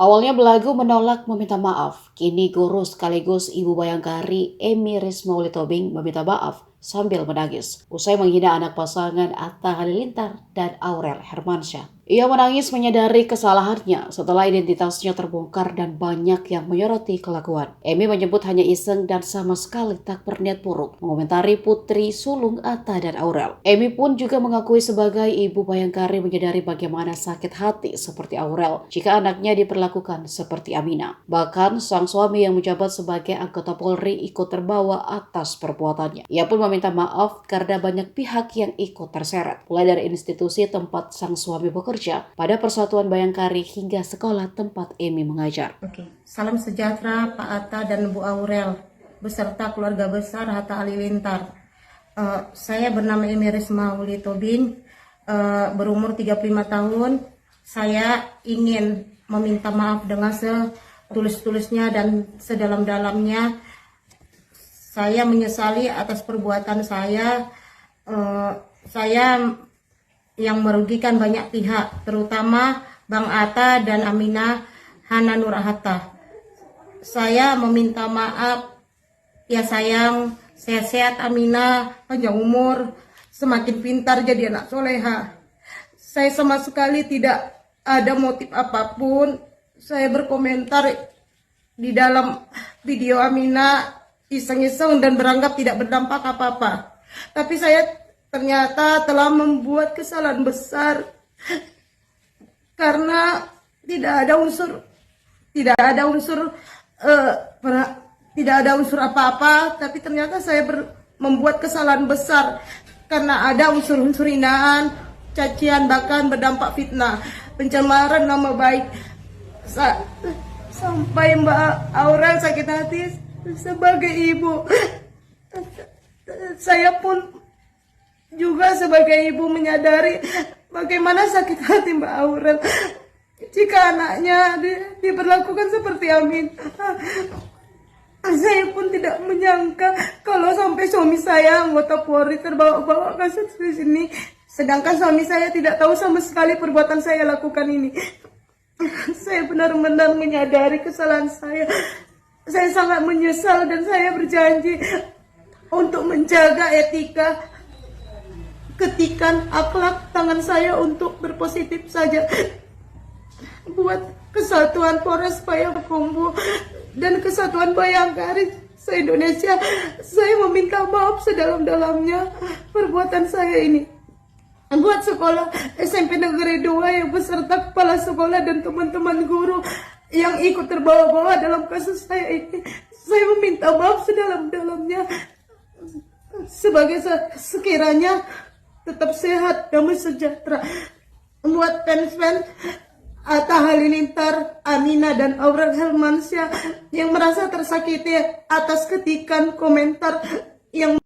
Awalnya belagu menolak meminta maaf, kini guru sekaligus ibu Bayangkari Emi Rismauli Tobing meminta maaf sambil menangis usai menghina anak pasangan Atta Halilintar dan Aurel Hermansyah. Ia menangis menyadari kesalahannya setelah identitasnya terbongkar dan banyak yang menyoroti kelakuan. Emi menyebut hanya iseng dan sama sekali tak berniat buruk mengomentari putri sulung Atta dan Aurel. Emi pun juga mengakui sebagai ibu Bayangkari menyadari bagaimana sakit hati seperti Aurel jika anaknya diperlakukan seperti Amina. Bahkan sang suami yang menjabat sebagai anggota Polri ikut terbawa atas perbuatannya. Ia pun meminta maaf karena banyak pihak yang ikut terseret, mulai dari institusi tempat sang suami bekerja, pada Persatuan Bayangkari hingga sekolah tempat Emi mengajar. Oke, salam sejahtera Pak Atta dan Bu Aurel beserta keluarga besar Atta Halilintar. Saya bernama Emi Rismauli Tobing, berumur 35 tahun. Saya ingin meminta maaf dengan setulus-tulusnya dan sedalam-dalamnya. Saya menyesali atas perbuatan saya. Saya yang merugikan banyak pihak, terutama Bang Atta dan Aminah Hana Nur Hatta. Saya meminta maaf, ya sayang, sehat-sehat Aminah, panjang umur, semakin pintar jadi anak soleha. Saya sama sekali tidak ada motif apapun. Saya berkomentar di dalam video Aminah iseng-iseng dan beranggap tidak berdampak apa-apa. Tapi saya ternyata telah membuat kesalahan besar karena tidak ada unsur apa-apa, tapi ternyata saya membuat kesalahan besar karena ada unsur-unsur hinaan, cacian, bahkan berdampak fitnah, pencemaran nama baik. Sampai Mbak Aurel sakit hati sebagai ibu. Saya pun juga sebagai ibu menyadari bagaimana sakit hati Mbak Aurel jika anaknya diperlakukan seperti Amin. Saya pun tidak menyangka kalau sampai suami saya anggota Polri terbawa-bawa kasus ini, sedangkan suami saya tidak tahu sama sekali perbuatan saya lakukan ini. Saya benar-benar menyadari kesalahan saya. Saya sangat menyesal dan saya berjanji untuk menjaga etika, ketikan, akhlak tangan saya untuk berpositif saja buat kesatuan Polres Payakumbuh dan kesatuan Bayangkari se-Indonesia. Saya meminta maaf sedalam-dalamnya perbuatan saya ini. Buat sekolah SMP Negeri 2 yang beserta kepala sekolah dan teman-teman guru yang ikut terbawa-bawa dalam kasus saya ini, saya meminta maaf sedalam-dalamnya. Sebagai sekiranya tetap sehat, damai sejahtera. Buat fans-fans Atta Halilintar, Aminah dan Aurel Hermansyah yang merasa tersakiti atas ketikan komentar yang